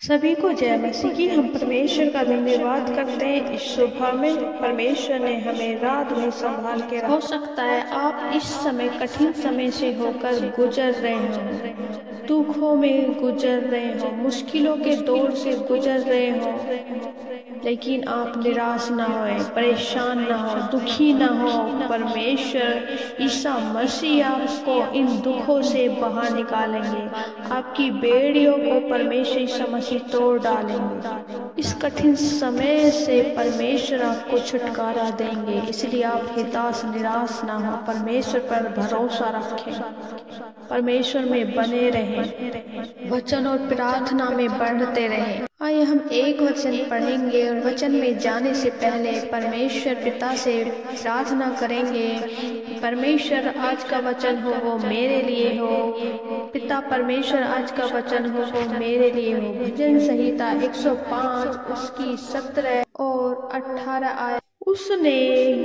सभी को जय मसीह की। हम परमेश्वर का धन्यवाद करते हैं। इस सुबह में परमेश्वर ने हमें रात भर संभाल के रखा। हो सकता है आप इस समय कठिन समय से होकर गुजर रहे हो, दुखों में गुजर रहे हो, मुश्किलों के दौर से गुजर रहे हो, लेकिन आप निराश ना होए, परेशान ना हो, दुखी ना हो। परमेश्वर ईसा मसीह आपको इन दुखों से बाहर निकालेंगे। आपकी बेड़ियों को परमेश्वर ईसा मसीह तोड़ डालेंगे। इस कठिन समय से परमेश्वर आपको छुटकारा देंगे। इसलिए आप हताश निराश ना हो, परमेश्वर पर भरोसा रखें, परमेश्वर में बने रहें, वचन और प्रार्थना में बढ़ते रहें। आइए हम एक वचन पढ़ेंगे और वचन में जाने से पहले परमेश्वर पिता से प्रार्थना करेंगे। परमेश्वर आज का वचन हो वो मेरे लिए हो। पिता परमेश्वर आज का वचन हो वो मेरे लिए हो। भजन संहिता 105 उसकी 17 और 18 आयत। उसने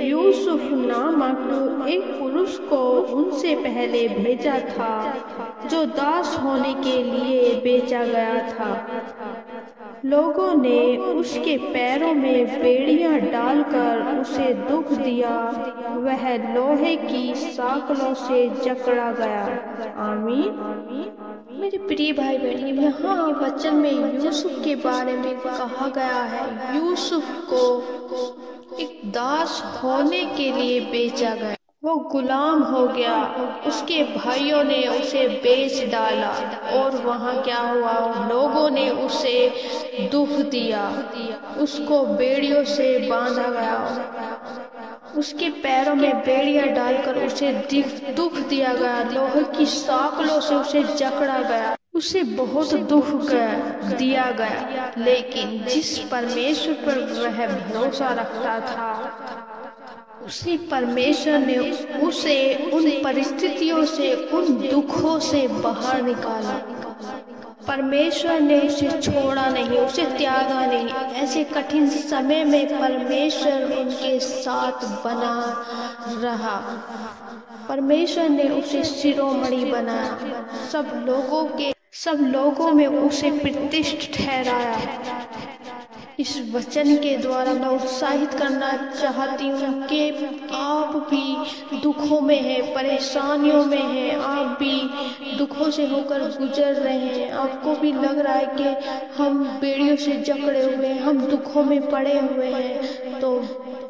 यूसुफ नामक एक पुरुष को उनसे पहले भेजा था जो दास होने के लिए बेचा गया था। लोगों ने उसके पैरों में बेड़ियां डालकर उसे दुख दिया। वह लोहे की साँकलों से जकड़ा गया। आमीन। मेरे प्रिय भाई बहन, यहाँ वचन में यूसुफ के बारे में कहा गया है। यूसुफ को एक दास होने के लिए बेचा गया। वो गुलाम हो गया। उसके भाइयों ने उसे बेच डाला और वहाँ क्या हुआ, लोगों ने उसे दुख दिया। उसको बेड़ियों से बांधा गया, उसके पैरों में बेड़ियां डालकर उसे दुख दिया गया, लोहे की साँकलों से उसे जकड़ा गया, उसे बहुत दुख दिया गया। लेकिन जिस परमेश्वर पर वह भरोसा रखता था, उसी परमेश्वर ने उसे उन परिस्थितियों से, उन दुखों से बाहर निकाला। परमेश्वर ने उसे छोड़ा नहीं, उसे त्यागा नहीं। ऐसे कठिन समय में परमेश्वर उनके साथ बना रहा। परमेश्वर ने उसे शिरोमणि बनाया। सब लोगों में उसे प्रतिष्ठित ठहराया। इस वचन के द्वारा मैं उत्साहित करना चाहती हूँ कि आप भी दुखों में हैं, परेशानियों में हैं, आप भी दुखों से होकर गुजर रहे हैं। आपको भी लग रहा है कि हम बेड़ियों से जकड़े हुए हैं, हम दुखों में पड़े हुए हैं, तो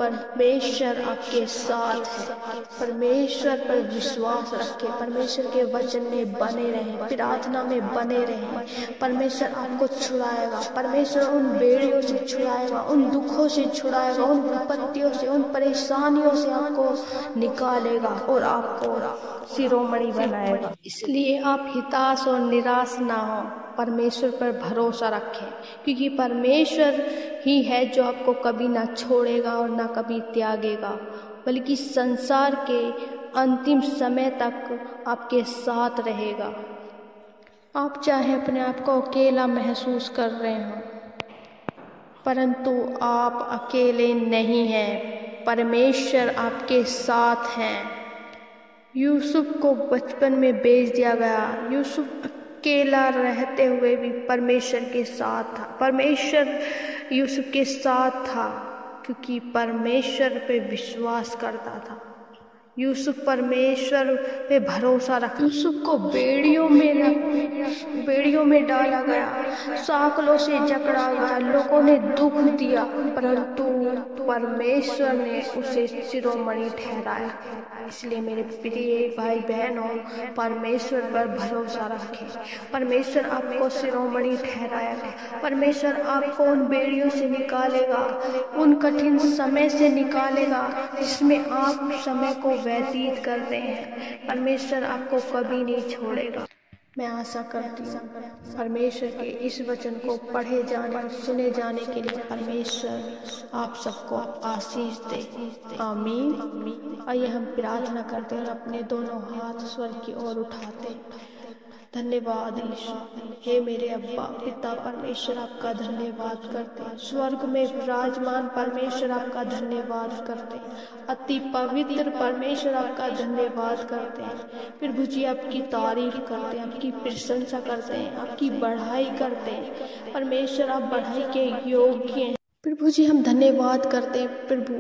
परमेश्वर आपके साथ है। परमेश्वर पर विश्वास रखें, परमेश्वर के वचन में बने रहें, प्रार्थना में बने रहें। परमेश्वर आपको छुड़ाएगा, परमेश्वर उन बेड़ियों से छुड़ाएगा, उन दुखों से छुड़ाएगा, उन विपत्तियों से, उन परेशानियों से आपको निकालेगा और आपको शिरोमणि बनाएगा। इसलिए आप हताश और निराश ना हो, परमेश्वर पर भरोसा रखें, क्योंकि परमेश्वर ही है जो आपको कभी ना छोड़ेगा और ना कभी त्यागेगा, बल्कि संसार के अंतिम समय तक आपके साथ रहेगा। आप चाहे अपने आप को अकेला महसूस कर रहे हो, परंतु आप अकेले नहीं हैं, परमेश्वर आपके साथ हैं। यूसुफ को बचपन में बेच दिया गया। यूसुफ अकेला रहते हुए भी परमेश्वर के साथ था। परमेश्वर यूसुफ के साथ था क्योंकि परमेश्वर पे विश्वास करता था। यूसुफ परमेश्वर पे भरोसा रखा। यूसुफ को बेड़ियों में डाला गया, साँकलों से जकड़ा गया, लोगों ने दुख दिया, परंतु परमेश्वर ने उसे शिरोमणि ठहराया। इसलिए मेरे प्रिय भाई बहनों, परमेश्वर पर भरोसा रखें। परमेश्वर आपको शिरोमणि ठहराएगा। परमेश्वर आपको उन बेड़ियों से निकालेगा, उन कठिन समय से निकालेगा जिसमें आप समय को व्यतीत कर रहे हैं। परमेश्वर आपको कभी नहीं छोड़ेगा। मैं आशा करती हूँ परमेश्वर के इस वचन को पढ़े जाने, सुने जाने के लिए परमेश्वर आप सबको आशीष दे। आमीन। आइए हम प्रार्थना करते हैं और अपने दोनों हाथ स्वर की ओर उठाते हैं। धन्यवाद ईश्वर। हे मेरे अब्बा पिता परमेश्वर, आपका धन्यवाद करते हैं। स्वर्ग में विराजमान परमेश्वर, आपका धन्यवाद करते हैं। अति पवित्र परमेश्वर, आपका धन्यवाद करते हैं। प्रभु जी आपकी तारीफ करते हैं, आपकी प्रशंसा करते हैं, आपकी बढ़ाई करते हैं। परमेश्वर आप बढ़ाई के योग्य हैं। प्रभु जी हम धन्यवाद करते हैं। प्रभु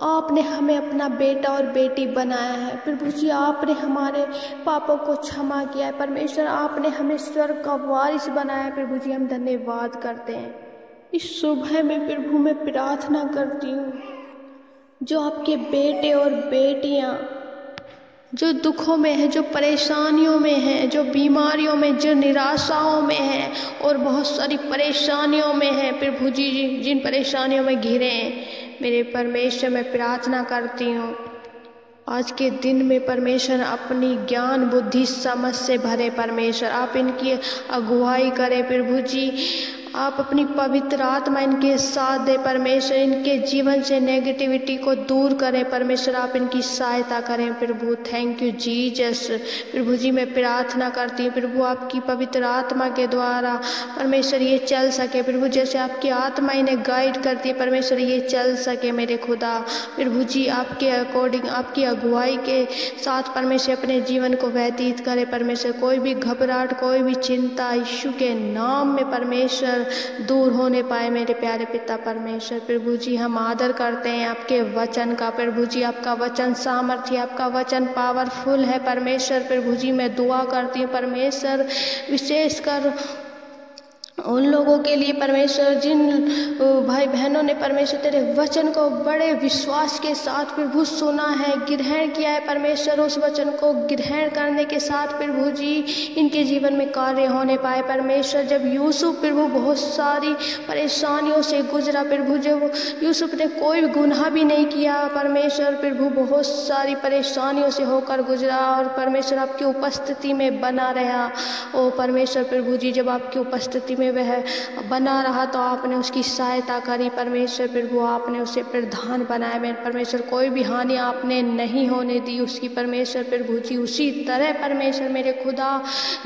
आपने हमें अपना बेटा और बेटी बनाया है। प्रभु जी आपने हमारे पापों को क्षमा किया है। परमेश्वर आपने हमें स्वर्ग का वारिस बनाया है। प्रभु जी हम धन्यवाद करते हैं। इस सुबह में प्रभु मैं प्रार्थना करती हूँ, जो आपके बेटे और बेटियाँ जो दुखों में है, जो परेशानियों में है, जो बीमारियों में, जो निराशाओं में है और बहुत सारी परेशानियों में है, प्रभु जी जिन परेशानियों में घिरे हैं, मेरे परमेश्वर मैं प्रार्थना करती हूँ आज के दिन में परमेश्वर अपनी ज्ञान बुद्धि समझ से भरे। परमेश्वर आप इनकी अगुवाई करें। प्रभु जी आप अपनी पवित्र आत्मा इनके साथ दे। परमेश्वर इनके जीवन से नेगेटिविटी को दूर करें। परमेश्वर आप इनकी सहायता करें। प्रभु थैंक यू जीसस। प्रभु जी मैं प्रार्थना करती हूँ प्रभु आपकी पवित्र आत्मा के द्वारा परमेश्वर ये चल सके। प्रभु जैसे आपकी आत्मा इन्हें गाइड करती है, परमेश्वर ये चल सके मेरे खुदा। प्रभु जी आपके अकॉर्डिंग आपकी अगुवाई के साथ परमेश्वर अपने जीवन को व्यतीत करे। परमेश्वर कोई भी घबराहट, कोई भी चिंता यीशु के नाम में परमेश्वर दूर होने पाए मेरे प्यारे पिता परमेश्वर। प्रभु जी हम आदर करते हैं आपके वचन का। प्रभु जी आपका वचन सामर्थ्य, आपका वचन पावरफुल है परमेश्वर। प्रभु जी मैं दुआ करती हूँ परमेश्वर विशेषकर उन लोगों के लिए परमेश्वर जिन भाई बहनों ने परमेश्वर तेरे वचन को बड़े विश्वास के साथ प्रभु सुना है, ग्रहण किया है। परमेश्वर उस वचन को ग्रहण करने के साथ प्रभु जी इनके जीवन में कार्य होने पाए। परमेश्वर जब यूसुफ प्रभु बहुत सारी परेशानियों से गुजरा, प्रभु जब यूसुफ ने कोई गुनाह भी नहीं किया, परमेश्वर प्रभु बहुत सारी परेशानियों से होकर गुजरा और परमेश्वर आपकी उपस्थिति में बना रहा। ओ परमेश्वर प्रभु जी जब आपकी उपस्थिति में वह बना रहा तो आपने उसकी सहायता करी। परमेश्वर प्रभु आपने उसे प्रधान बनाया। मेरे परमेश्वर कोई भी हानि आपने नहीं होने दी उसकी। परमेश्वर प्रभु जी उसी तरह परमेश्वर मेरे खुदा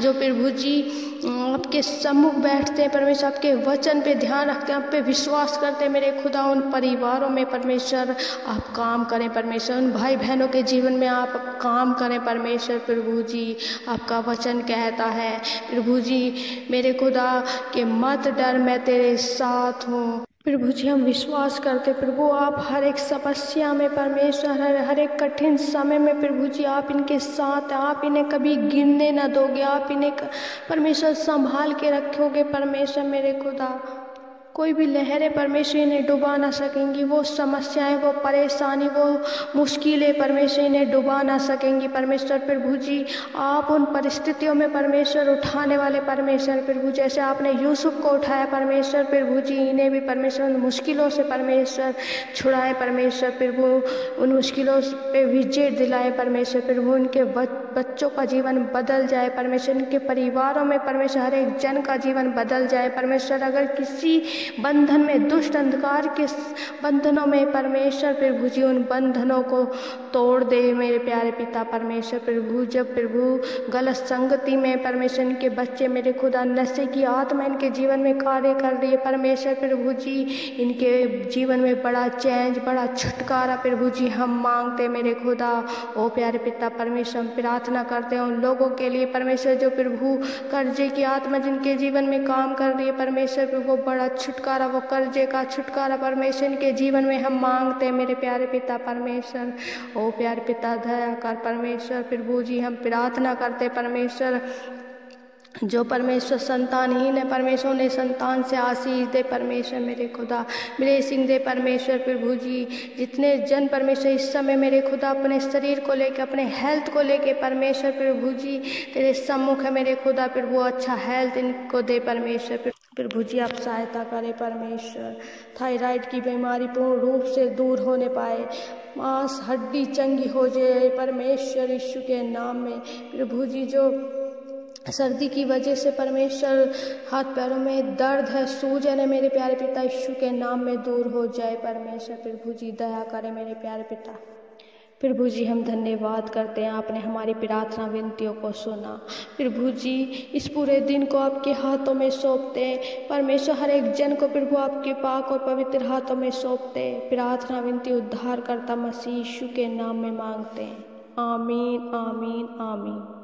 जो प्रभु जी आपके सम्मुख बैठते हैं, परमेश्वर आपके वचन पे ध्यान रखते हैं, आप पे विश्वास करते हैं, मेरे खुदा उन परिवारों में परमेश्वर आप काम करें। परमेश्वर उन भाई बहनों के जीवन में आप काम करें। परमेश्वर प्रभु जी आपका वचन कहता है प्रभु जी मेरे खुदा कि मत डर मैं तेरे साथ हूँ। प्रभु जी हम विश्वास करते प्रभु आप हर एक समस्या में परमेश्वर हर एक कठिन समय में प्रभु जी आप इनके साथ, आप इन्हें कभी गिरने ना दोगे, आप इन्हें परमेश्वर संभाल के रखोगे। परमेश्वर मेरे खुदा कोई भी लहरें परमेश्वर इन्हें डुबा ना सकेंगी, वो समस्याएं, वो परेशानी, वो मुश्किलें परमेश्वर इन्हें डुबा ना सकेंगी। परमेश्वर प्रभु जी आप उन परिस्थितियों में परमेश्वर उठाने वाले परमेश्वर प्रभु जैसे आपने यूसुफ को उठाया परमेश्वर प्रभु जी इन्हें भी परमेश्वर उन मुश्किलों से परमेश्वर छुड़ाए। परमेश्वर प्रभु उन मुश्किलों पे विजय दिलाए। परमेश्वर प्रभु उनके बच्चों का जीवन बदल जाए। परमेश्वर उनके परिवारों में परमेश्वर हर एक जन का जीवन बदल जाए। परमेश्वर अगर किसी बंधन में दुष्ट अंधकार के बंधनों में परमेश्वर प्रभु जी उन बंधनों को तोड़ दे मेरे प्यारे पिता परमेश्वर प्रभु। जब प्रभु गलत संगति में परमेश्वर इनके बच्चे मेरे खुदा नशे की आत्मा इनके जीवन में कार्य कर रही है परमेश्वर प्रभु जी इनके जीवन में बड़ा चेंज, बड़ा छुटकारा प्रभु जी हम मांगते मेरे खुदा। ओ प्यारे पिता परमेश्वर हम प्रार्थना करते हैं उन लोगों के लिए परमेश्वर जो प्रभु कर्जे की आत्मा जिनके जीवन में काम कर रही है परमेश्वर प्रभु बड़ा छुटकारा, वो कर्जे का छुटकारा परमेश्वर के जीवन में हम मांगते हैं मेरे प्यारे पिता परमेश्वर। ओ प्यारे पिता दया कर परमेश्वर प्रभु जी हम प्रार्थना करते परमेश्वर जो परमेश्वर संतानहीन है परमेश्वर ने संतान से आशीष दे परमेश्वर मेरे खुदा। ब्लेसिंग दे परमेश्वर प्रभु जी। जितने जन परमेश्वर इस समय मेरे खुदा अपने शरीर को लेके अपने हेल्थ को लेके परमेश्वर प्रभु जी तेरे सम्मुख है मेरे खुदा प्रभु अच्छा हेल्थ इनको दे परमेश्वर प्रभु जी आप सहायता करें परमेश्वर। थायराइड की बीमारी पूर्ण रूप से दूर होने पाए, मांस हड्डी चंगी हो जाए परमेश्वर यीशु के नाम में। प्रभु जी जो सर्दी की वजह से परमेश्वर हाथ पैरों में दर्द है, सूजन है मेरे प्यारे पिता यीशु के नाम में दूर हो जाए परमेश्वर प्रभु जी दया करें मेरे प्यारे पिता। प्रभु जी हम धन्यवाद करते हैं, आपने हमारी प्रार्थना विनतियों को सुना। प्रभु जी इस पूरे दिन को आपके हाथों में सौंपते हैं। परमेश्वर हर एक जन को प्रभु आपके पाक और पवित्र हाथों में सौंपते हैं। प्रार्थना विनती उद्धार करता मसीह यीशु के नाम में मांगते हैं। आमीन आमीन आमीन।